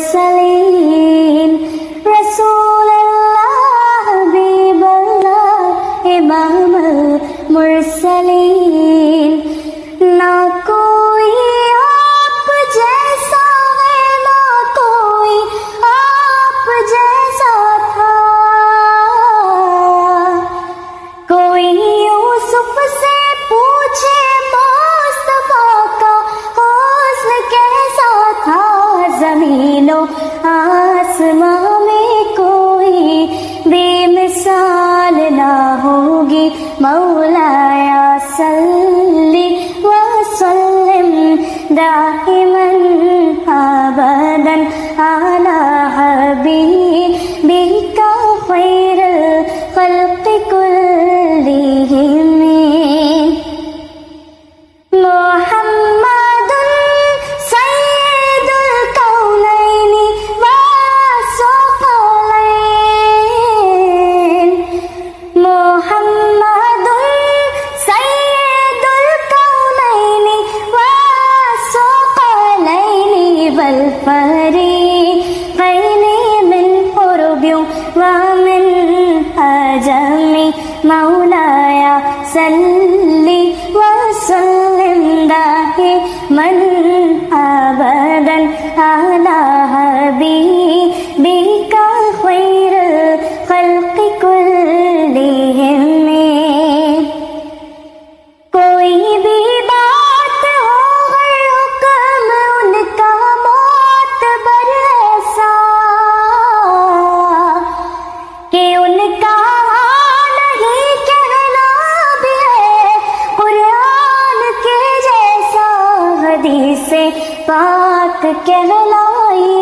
मुरसलीन रसूलल्लाह हबीबल्लाह इमामुल मुरसलीन। ना कोई आप जैसा है, ना कोई आप जैसा था। कोई यूसुफ से पूछे मुस्तफा का हुस्न कैसा था। ज़मीनो आसमां में कोई बेमिसाल ना होगी। मौलाया सल्ली व सल्लिम दाइमन अबदन अला हबीबिका खैरुल खल्क़ि कुल्लिहिम। मुहम्मदुन सय्यदुल कौनैनि व सकलैन। मुहम्मदुन सय्यदुल कौनैनि व सकलैनि वल फरीक़ैनि मिन उर्बि व मिन अजमी। मौलाया सल्ली व सल्लिम दाइमन अबदन अला हबीबिका खैरुल खल्क़ि कुल्लिहिम। कोई भी बात हो हर हुक्म उनका मोतबर ऐसा कि उनका नहीं कहना भी है कुरान के जैसा। हदीसे पाक कहलाई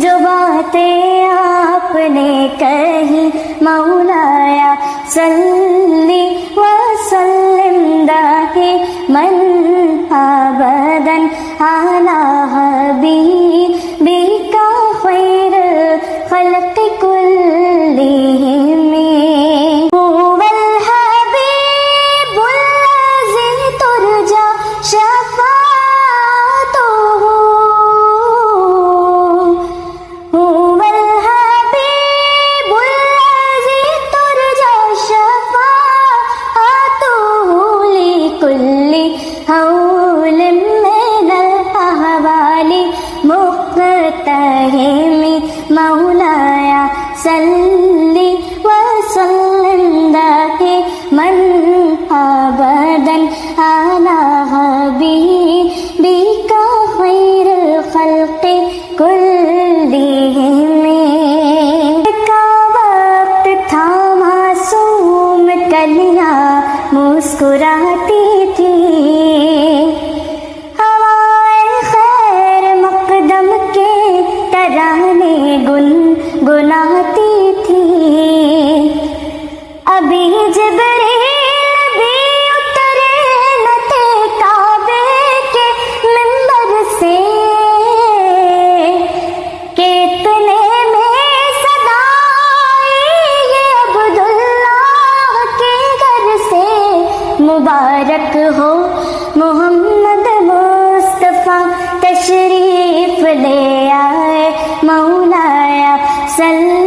जो बातें आपने कही। मौलाया सल्ली व सल्लिम दाइमन अबदन अला हबीबिका खैरुल खल्क़ि कुल्लिहिम। हुवल हबीबुल्लज़ी तुरजा शफ़ाअतुहु। हुवल हबीबुल्लज़ी तुरजा शफ़ाअतुहु लिकुल्लि हौलिन मिनल अहवालि मुक़्तहिम। मौलाया सल्ली व सल्लिम दाइमन अबदन अला हबीबिका खैरुल खल्क़ि कुल्लिहिम। का वक्त था मासूम कलियां मुस्कुराती थी। हवाए खैर मक़दम के तराने गुनगुनाती थी। अभी जिब्रील भी उतरे न थे काबे के मिंबर से कि इतने में सदा आई ये अब्दुल्लाह के घर से। मुबारक हो मोहम्मद मुस्तफ़ा तशरीफ ले आए। मौलाया सल्ली